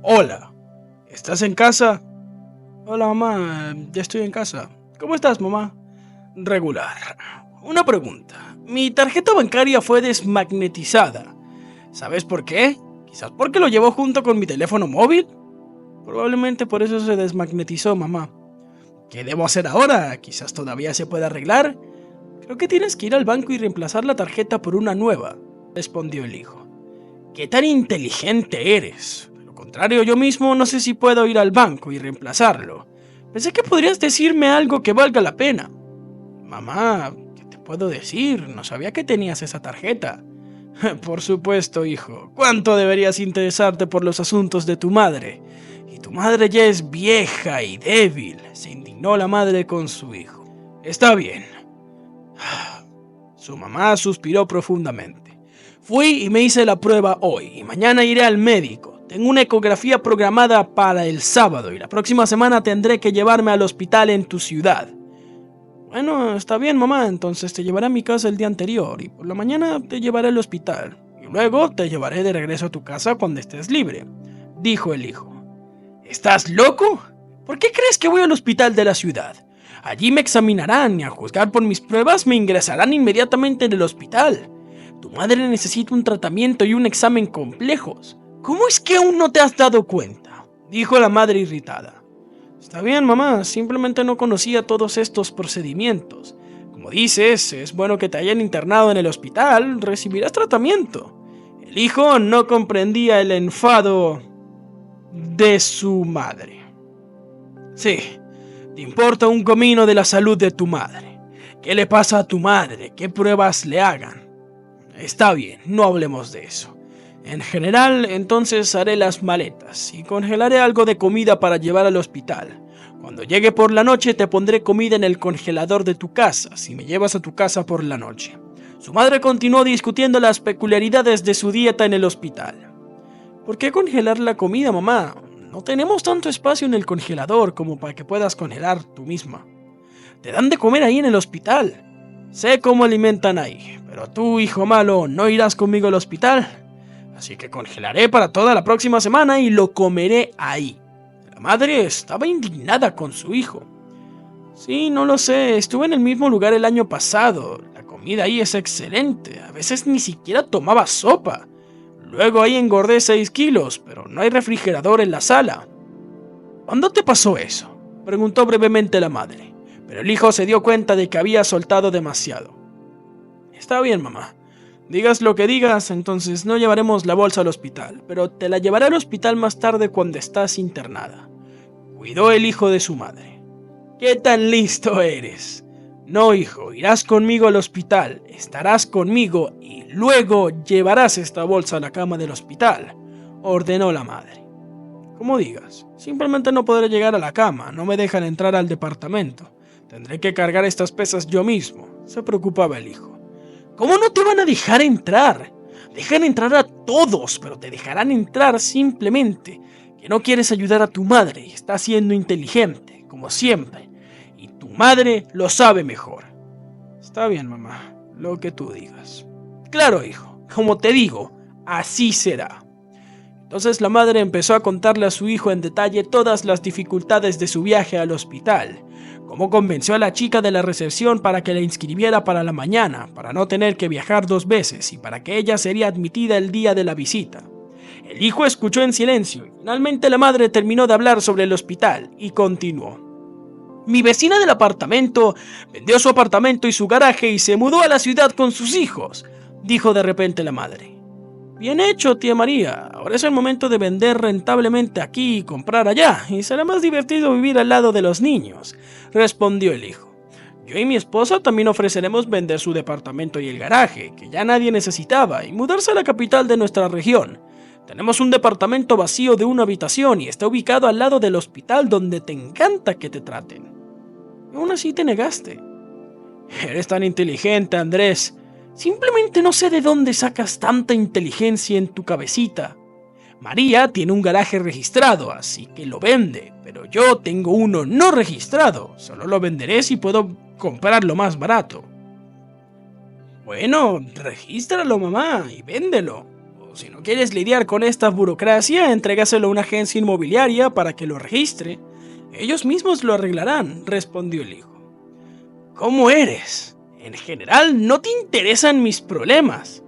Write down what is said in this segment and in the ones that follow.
Hola, ¿estás en casa? Hola mamá, ya estoy en casa. ¿Cómo estás, mamá? Regular. Una pregunta. Mi tarjeta bancaria fue desmagnetizada. ¿Sabes por qué? Quizás porque lo llevo junto con mi teléfono móvil. Probablemente por eso se desmagnetizó, mamá. ¿Qué debo hacer ahora? Quizás todavía se pueda arreglar. Creo que tienes que ir al banco y reemplazar la tarjeta por una nueva, respondió el hijo. ¿Qué tan inteligente eres? De lo contrario, yo mismo no sé si puedo ir al banco y reemplazarlo. Pensé que podrías decirme algo que valga la pena. Mamá, ¿qué te puedo decir? No sabía que tenías esa tarjeta. Por supuesto, hijo. ¿Cuánto deberías interesarte por los asuntos de tu madre? Y tu madre ya es vieja y débil, se indignó la madre con su hijo. Está bien. Su mamá suspiró profundamente. Fui y me hice la prueba hoy y mañana iré al médico. Tengo una ecografía programada para el sábado y la próxima semana tendré que llevarme al hospital en tu ciudad. Bueno, está bien, mamá, entonces te llevaré a mi casa el día anterior y por la mañana te llevaré al hospital y luego te llevaré de regreso a tu casa cuando estés libre, dijo el hijo. ¿Estás loco? ¿Por qué crees que voy al hospital de la ciudad? Allí me examinarán y a juzgar por mis pruebas me ingresarán inmediatamente en el hospital. Tu madre necesita un tratamiento y un examen complejos. ¿Cómo es que aún no te has dado cuenta?, dijo la madre irritada. Está bien, mamá, simplemente no conocía todos estos procedimientos. Como dices, es bueno que te hayan internado en el hospital, recibirás tratamiento. El hijo no comprendía el enfado de su madre. Sí, te importa un comino de la salud de tu madre. ¿Qué le pasa a tu madre? ¿Qué pruebas le hagan? Está bien, no hablemos de eso. En general, entonces haré las maletas y congelaré algo de comida para llevar al hospital. Cuando llegue por la noche te pondré comida en el congelador de tu casa, si me llevas a tu casa por la noche. Su madre continuó discutiendo las peculiaridades de su dieta en el hospital. ¿Por qué congelar la comida, mamá? No tenemos tanto espacio en el congelador como para que puedas congelar tú misma. Te dan de comer ahí en el hospital. Sé cómo alimentan ahí, pero tú, hijo malo, no irás conmigo al hospital. Así que congelaré para toda la próxima semana y lo comeré ahí. La madre estaba indignada con su hijo. Sí, no lo sé, estuve en el mismo lugar el año pasado. La comida ahí es excelente, a veces ni siquiera tomaba sopa. Luego ahí engordé 6 kilos, pero no hay refrigerador en la sala. ¿Cuándo te pasó eso?, preguntó brevemente la madre, pero el hijo se dio cuenta de que había soltado demasiado. Está bien, mamá. Digas lo que digas, entonces no llevaremos la bolsa al hospital, pero te la llevaré al hospital más tarde cuando estás internada. Cuidó el hijo de su madre. ¿Qué tan listo eres? No, hijo, irás conmigo al hospital, estarás conmigo y luego llevarás esta bolsa a la cama del hospital, ordenó la madre. Como digas, simplemente no podré llegar a la cama, no me dejan entrar al departamento. Tendré que cargar estas pesas yo mismo, se preocupaba el hijo. ¿Cómo no te van a dejar entrar? Dejan entrar a todos, pero te dejarán entrar simplemente que no quieres ayudar a tu madre y estás siendo inteligente, como siempre. Y tu madre lo sabe mejor. Está bien, mamá, lo que tú digas. Claro, hijo, como te digo, así será. Entonces la madre empezó a contarle a su hijo en detalle todas las dificultades de su viaje al hospital, cómo convenció a la chica de la recepción para que la inscribiera para la mañana, para no tener que viajar 2 veces y para que ella sería admitida el día de la visita. El hijo escuchó en silencio y finalmente la madre terminó de hablar sobre el hospital y continuó. Mi vecina del apartamento vendió su apartamento y su garaje y se mudó a la ciudad con sus hijos, dijo de repente la madre. Bien hecho, tía María. Ahora es el momento de vender rentablemente aquí y comprar allá, y será más divertido vivir al lado de los niños, respondió el hijo. Yo y mi esposa también ofreceremos vender su departamento y el garaje, que ya nadie necesitaba, y mudarse a la capital de nuestra región. Tenemos un departamento vacío de 1 habitación y está ubicado al lado del hospital donde te encanta que te traten. Y aún así te negaste. Eres tan inteligente, Andrés. Simplemente no sé de dónde sacas tanta inteligencia en tu cabecita. María tiene un garaje registrado, así que lo vende, pero yo tengo uno no registrado. Solo lo venderé si puedo comprarlo más barato. Bueno, regístralo, mamá, y véndelo. O si no quieres lidiar con esta burocracia, entrégaselo a una agencia inmobiliaria para que lo registre. Ellos mismos lo arreglarán, respondió el hijo. ¿Cómo eres? En general, no te interesan mis problemas.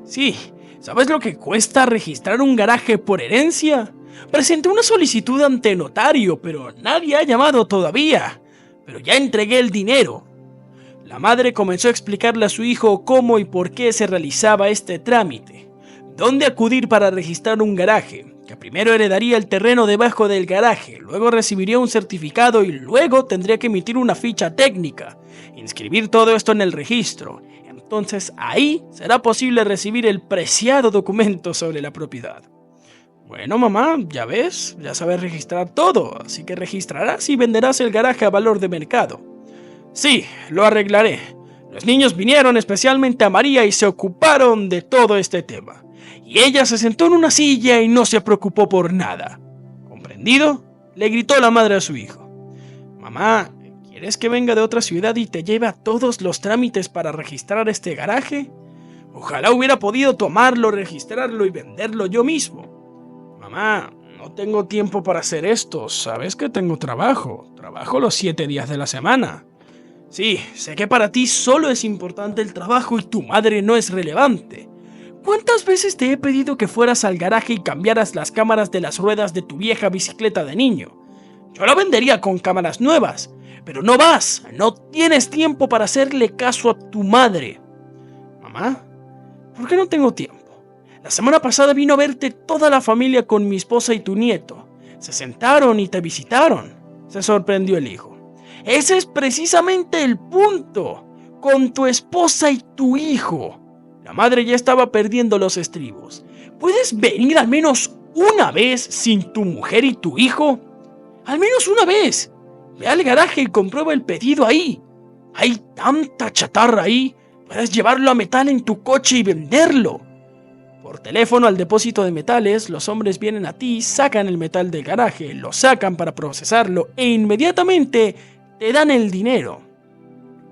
Sí, ¿sabes lo que cuesta registrar un garaje por herencia? Presenté una solicitud ante notario, pero nadie ha llamado todavía. Pero ya entregué el dinero. La madre comenzó a explicarle a su hijo cómo y por qué se realizaba este trámite, dónde acudir para registrar un garaje, que primero heredaría el terreno debajo del garaje, luego recibiría un certificado y luego tendría que emitir una ficha técnica, inscribir todo esto en el registro. Entonces ahí será posible recibir el preciado documento sobre la propiedad. Bueno, mamá, ya ves, ya sabes registrar todo, así que registrarás y venderás el garaje a valor de mercado. Sí, lo arreglaré. Los niños vinieron especialmente a María y se ocuparon de todo este tema. Y ella se sentó en una silla y no se preocupó por nada. ¿Comprendido?, le gritó la madre a su hijo. Mamá, ¿quieres que venga de otra ciudad y te lleve a todos los trámites para registrar este garaje? Ojalá hubiera podido tomarlo, registrarlo y venderlo yo mismo. Mamá, no tengo tiempo para hacer esto. Sabes que tengo trabajo. Trabajo los 7 días de la semana. Sí, sé que para ti solo es importante el trabajo y tu madre no es relevante. ¿Cuántas veces te he pedido que fueras al garaje y cambiaras las cámaras de las ruedas de tu vieja bicicleta de niño? Yo la vendería con cámaras nuevas, pero no vas, no tienes tiempo para hacerle caso a tu madre. Mamá, ¿por qué no tengo tiempo? La semana pasada vino a verte toda la familia con mi esposa y tu nieto. Se sentaron y te visitaron. Se sorprendió el hijo. Ese es precisamente el punto. Con tu esposa y tu hijo. La madre ya estaba perdiendo los estribos. ¿Puedes venir al menos una vez sin tu mujer y tu hijo? Al menos una vez. Ve al garaje y comprueba el pedido ahí. Hay tanta chatarra ahí. Puedes llevarlo a metal en tu coche y venderlo. Por teléfono al depósito de metales, los hombres vienen a ti, sacan el metal del garaje, lo sacan para procesarlo e inmediatamente te dan el dinero.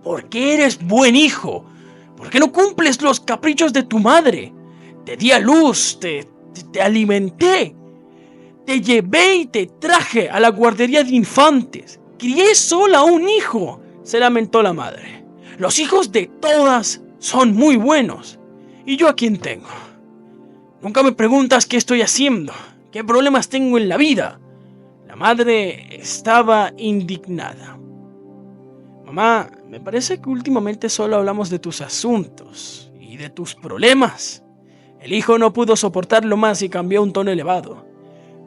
¿Por qué eres buen hijo? ¿Por qué no cumples los caprichos de tu madre? Te di a luz, te alimenté, te llevé y te traje a la guardería de infantes. Crié sola a un hijo, se lamentó la madre. Los hijos de todas son muy buenos. ¿Y yo a quién tengo? Nunca me preguntas qué estoy haciendo, qué problemas tengo en la vida. La madre estaba indignada. Mamá, me parece que últimamente solo hablamos de tus asuntos y de tus problemas. El hijo no pudo soportarlo más y cambió a un tono elevado.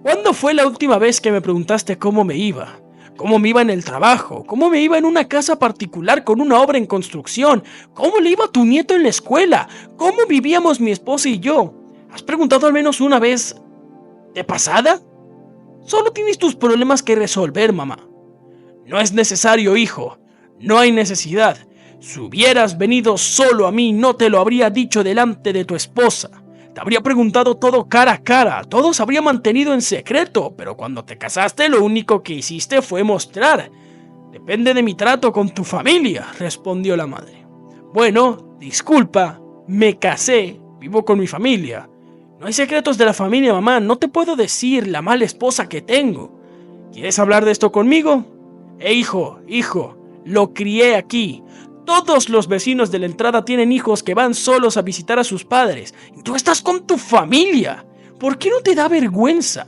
¿Cuándo fue la última vez que me preguntaste cómo me iba? ¿Cómo me iba en el trabajo? ¿Cómo me iba en una casa particular con una obra en construcción? ¿Cómo le iba a tu nieto en la escuela? ¿Cómo vivíamos mi esposa y yo? ¿Has preguntado al menos una vez de pasada? Solo tienes tus problemas que resolver, mamá. No es necesario, hijo. No hay necesidad. Si hubieras venido solo a mí, no te lo habría dicho delante de tu esposa. Te habría preguntado todo cara a cara. Todo se habría mantenido en secreto. Pero cuando te casaste, lo único que hiciste fue mostrar. Depende de mi trato con tu familia, respondió la madre. Bueno, disculpa. Me casé. Vivo con mi familia. No hay secretos de la familia, mamá. No te puedo decir la mala esposa que tengo. ¿Quieres hablar de esto conmigo? Hijo, lo crié aquí. Todos los vecinos de la entrada tienen hijos que van solos a visitar a sus padres. Y tú estás con tu familia. ¿Por qué no te da vergüenza?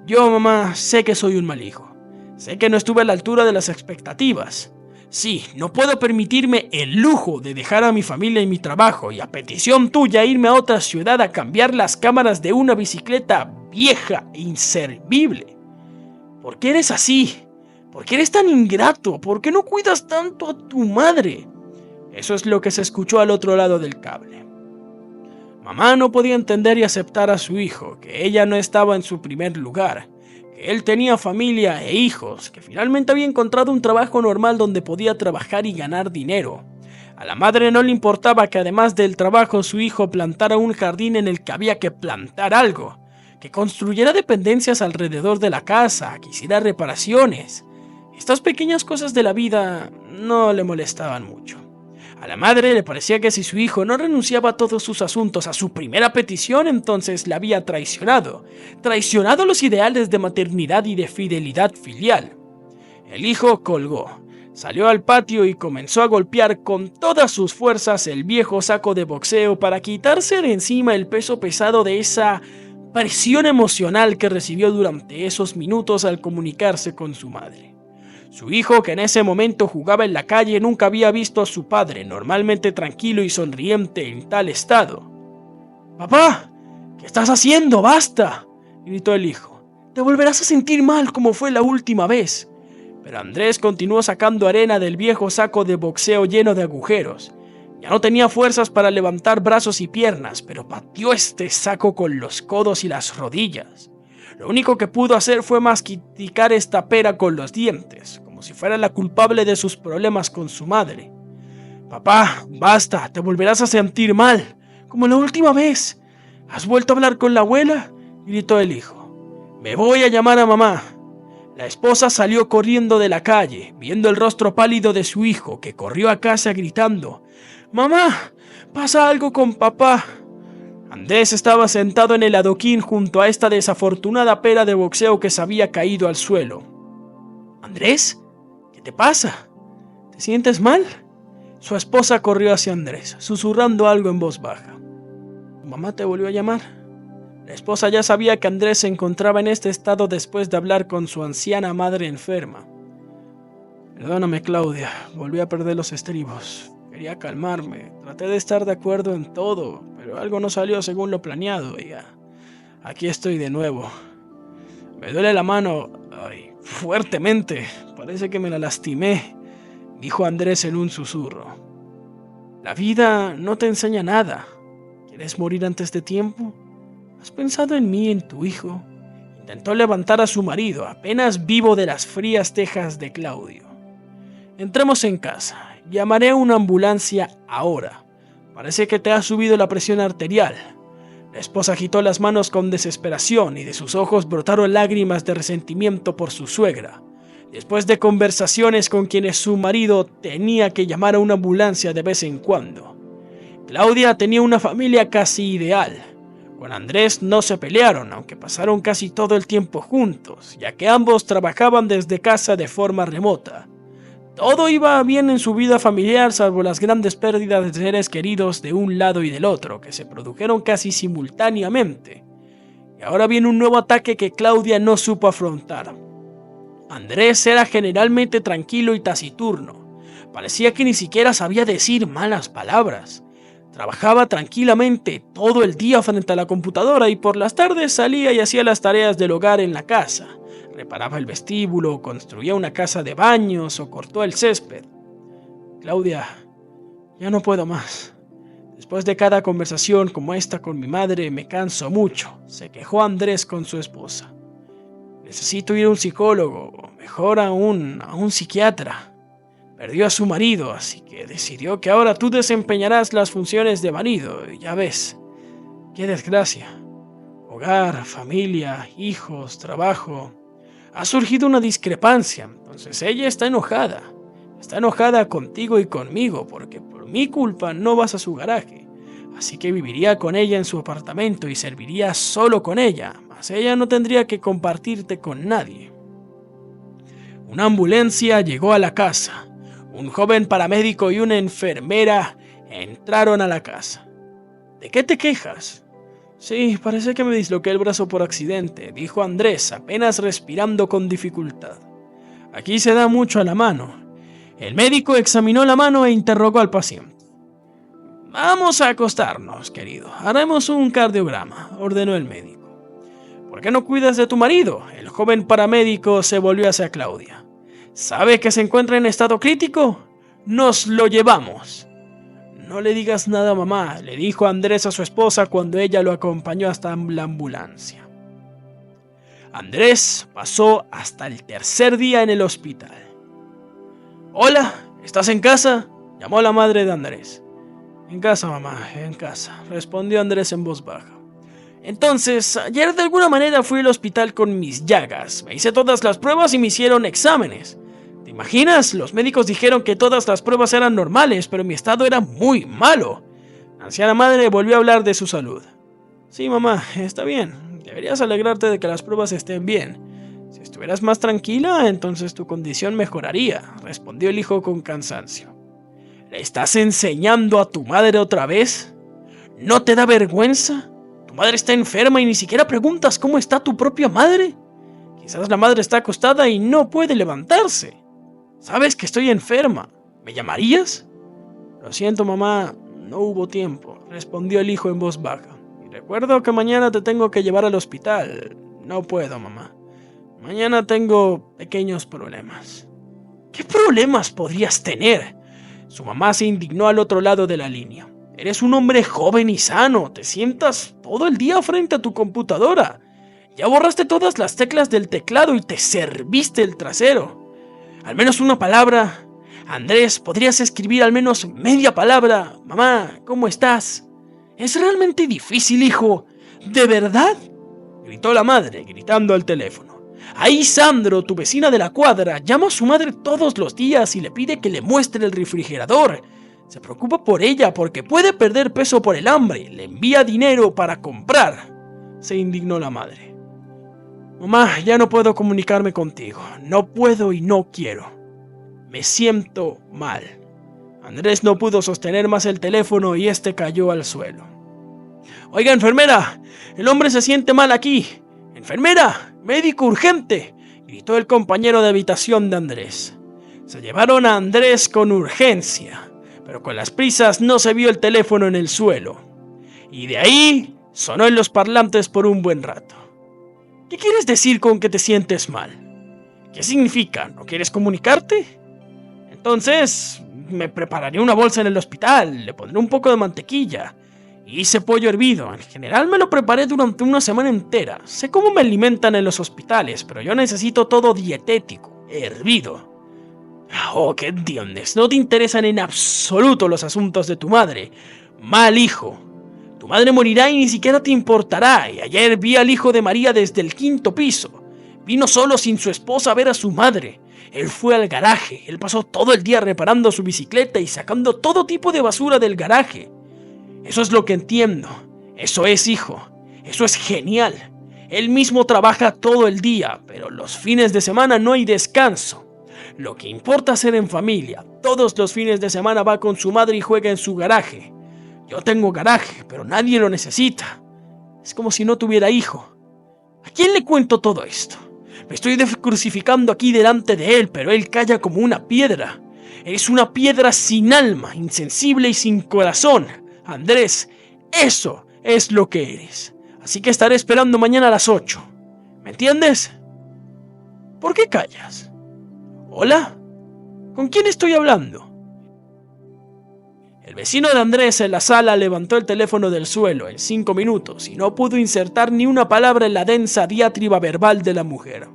Yo, mamá, sé que soy un mal hijo. Sé que no estuve a la altura de las expectativas. Sí, no puedo permitirme el lujo de dejar a mi familia y mi trabajo y a petición tuya irme a otra ciudad a cambiar las cámaras de una bicicleta vieja e inservible. ¿Por qué eres así? ¿Por qué eres tan ingrato? ¿Por qué no cuidas tanto a tu madre? Eso es lo que se escuchó al otro lado del cable. Mamá no podía entender y aceptar a su hijo, que ella no estaba en su primer lugar, que él tenía familia e hijos, que finalmente había encontrado un trabajo normal donde podía trabajar y ganar dinero. A la madre no le importaba que además del trabajo su hijo plantara un jardín en el que había que plantar algo, que construyera dependencias alrededor de la casa, que hiciera reparaciones. Estas pequeñas cosas de la vida no le molestaban mucho. A la madre le parecía que si su hijo no renunciaba a todos sus asuntos a su primera petición, entonces le había traicionado los ideales de maternidad y de fidelidad filial. El hijo colgó, salió al patio y comenzó a golpear con todas sus fuerzas el viejo saco de boxeo para quitarse de encima el peso pesado de esa presión emocional que recibió durante esos minutos al comunicarse con su madre. Su hijo, que en ese momento jugaba en la calle, nunca había visto a su padre, normalmente tranquilo y sonriente, en tal estado. «¡Papá! ¿Qué estás haciendo? ¡Basta!», gritó el hijo. «Te volverás a sentir mal como fue la última vez». Pero Andrés continuó sacando arena del viejo saco de boxeo lleno de agujeros. Ya no tenía fuerzas para levantar brazos y piernas, pero pateó este saco con los codos y las rodillas. Lo único que pudo hacer fue masticar esta pera con los dientes, como si fuera la culpable de sus problemas con su madre. «Papá, basta, te volverás a sentir mal, como la última vez. ¿Has vuelto a hablar con la abuela?», gritó el hijo. «Me voy a llamar a mamá». La esposa salió corriendo de la calle, viendo el rostro pálido de su hijo, que corrió a casa gritando: «¡Mamá! ¡Pasa algo con papá!». Andrés estaba sentado en el adoquín junto a esta desafortunada pera de boxeo que se había caído al suelo. «¿Andrés? ¿Qué te pasa? ¿Te sientes mal?». Su esposa corrió hacia Andrés, susurrando algo en voz baja. «¿Tu mamá te volvió a llamar?». La esposa ya sabía que Andrés se encontraba en este estado después de hablar con su anciana madre enferma. «Perdóname, Claudia, volví a perder los estribos. Quería calmarme, traté de estar de acuerdo en todo, pero algo no salió según lo planeado y aquí estoy de nuevo. Me duele la mano, fuertemente, parece que me la lastimé», dijo Andrés en un susurro. «La vida no te enseña nada. ¿Quieres morir antes de tiempo? ¿Has pensado en mí, en tu hijo?». Intentó levantar a su marido, apenas vivo de las frías tejas de Claudio. «Entremos en casa. Llamaré a una ambulancia ahora. Parece que te ha subido la presión arterial». La esposa agitó las manos con desesperación y de sus ojos brotaron lágrimas de resentimiento por su suegra. Después de conversaciones con quienes su marido tenía que llamar a una ambulancia de vez en cuando. Claudia tenía una familia casi ideal. Con Andrés no se pelearon, aunque pasaron casi todo el tiempo juntos, ya que ambos trabajaban desde casa de forma remota. Todo iba bien en su vida familiar, salvo las grandes pérdidas de seres queridos de un lado y del otro, que se produjeron casi simultáneamente. Y ahora viene un nuevo ataque que Claudia no supo afrontar. Andrés era generalmente tranquilo y taciturno. Parecía que ni siquiera sabía decir malas palabras. Trabajaba tranquilamente todo el día frente a la computadora y por las tardes salía y hacía las tareas del hogar en la casa. Reparaba el vestíbulo, construía una casa de baños o cortó el césped. «Claudia, ya no puedo más. Después de cada conversación como esta con mi madre me canso mucho», se quejó Andrés con su esposa. «Necesito ir a un psicólogo, o mejor aún, a un psiquiatra. Perdió a su marido, así que decidió que ahora tú desempeñarás las funciones de marido. Y ya ves, qué desgracia. Hogar, familia, hijos, trabajo. Ha surgido una discrepancia, entonces ella está enojada. Está enojada contigo y conmigo, porque por mi culpa no vas a su garaje. Así que viviría con ella en su apartamento y serviría solo con ella, mas ella no tendría que compartirte con nadie». Una ambulancia llegó a la casa. Un joven paramédico y una enfermera entraron a la casa. «¿De qué te quejas?». «Sí, parece que me disloqué el brazo por accidente», dijo Andrés, apenas respirando con dificultad. «Aquí se da mucho a la mano». El médico examinó la mano e interrogó al paciente. «Vamos a acostarnos, querido. Haremos un cardiograma», ordenó el médico. «¿Por qué no cuidas de tu marido?». El joven paramédico se volvió hacia Claudia. «¿Sabe que se encuentra en estado crítico? Nos lo llevamos». «No le digas nada a mamá», le dijo Andrés a su esposa cuando ella lo acompañó hasta la ambulancia. Andrés pasó hasta el tercer día en el hospital. «Hola, ¿estás en casa?», llamó la madre de Andrés. «En casa, mamá, en casa», respondió Andrés en voz baja. «Entonces, ayer de alguna manera fui al hospital con mis llagas. Me hice todas las pruebas y me hicieron exámenes. Te imaginas? Los médicos dijeron que todas las pruebas eran normales, pero mi estado era muy malo. La anciana madre volvió a hablar de su salud. Sí, mamá, está bien. Deberías alegrarte de que las pruebas estén bien. Si estuvieras más tranquila, entonces tu condición mejoraría, respondió el hijo con cansancio. ¿Le estás enseñando a tu madre otra vez? ¿No te da vergüenza? ¿Tu madre está enferma y ni siquiera preguntas cómo está tu propia madre? Quizás la madre está acostada y no puede levantarse. Sabes que estoy enferma. ¿Me llamarías? Lo siento, mamá, no hubo tiempo, respondió el hijo en voz baja. Y recuerdo que mañana te tengo que llevar al hospital. No puedo, mamá. Mañana tengo pequeños problemas. ¿Qué problemas podrías tener? Su mamá se indignó al otro lado de la línea. Eres un hombre joven y sano. Te sientas todo el día frente a tu computadora. Ya borraste todas las teclas del teclado y te serviste el trasero. Al menos una palabra. Andrés, ¿podrías escribir al menos media palabra? Mamá, ¿cómo estás? Es realmente difícil, hijo. ¿De verdad? Gritó la madre, gritando al teléfono. Ahí Sandro, tu vecina de la cuadra, llama a su madre todos los días y le pide que le muestre el refrigerador. Se preocupa por ella porque puede perder peso por el hambre. Le envía dinero para comprar. Se indignó la madre. Mamá, ya no puedo comunicarme contigo. No puedo y no quiero. Me siento mal. Andrés no pudo sostener más el teléfono y este cayó al suelo. Oiga, enfermera, el hombre se siente mal aquí. Enfermera, médico urgente, gritó el compañero de habitación de Andrés. Se llevaron a Andrés con urgencia, pero con las prisas no se vio el teléfono en el suelo. Y de ahí sonó en los parlantes por un buen rato. ¿Qué quieres decir con que te sientes mal? ¿Qué significa? ¿No quieres comunicarte? Entonces, me prepararé una bolsa en el hospital, le pondré un poco de mantequilla. Hice pollo hervido, en general me lo preparé durante una semana entera. Sé cómo me alimentan en los hospitales, pero yo necesito todo dietético, hervido. Oh, ¿qué entiendes? No te interesan en absoluto los asuntos de tu madre. Mal hijo. Tu madre morirá y ni siquiera te importará. Y ayer vi al hijo de María desde el 5º piso. Vino solo sin su esposa a ver a su madre. Él fue al garaje. Él pasó todo el día reparando su bicicleta y sacando todo tipo de basura del garaje. Eso es lo que entiendo. Eso es, hijo. Eso es genial. Él mismo trabaja todo el día, pero los fines de semana no hay descanso. Lo que importa es ser en familia. Todos los fines de semana va con su madre y juega en su garaje. Yo tengo garaje, pero nadie lo necesita. Es como si no tuviera hijo. ¿A quién le cuento todo esto? Me estoy crucificando aquí delante de él, pero él calla como una piedra. Eres una piedra sin alma, insensible y sin corazón. Andrés, eso es lo que eres. Así que estaré esperando mañana a las 8. ¿Me entiendes? ¿Por qué callas? ¿Hola? ¿Con quién estoy hablando? El vecino de Andrés en la sala levantó el teléfono del suelo en 5 minutos y no pudo insertar ni una palabra en la densa diatriba verbal de la mujer.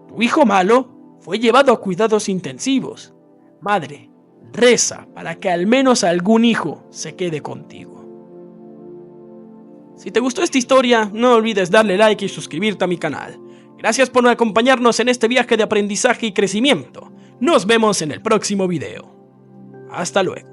Tu hijo malo fue llevado a cuidados intensivos. Madre, reza para que al menos algún hijo se quede contigo. Si te gustó esta historia, no olvides darle like y suscribirte a mi canal. Gracias por acompañarnos en este viaje de aprendizaje y crecimiento. Nos vemos en el próximo video. Hasta luego.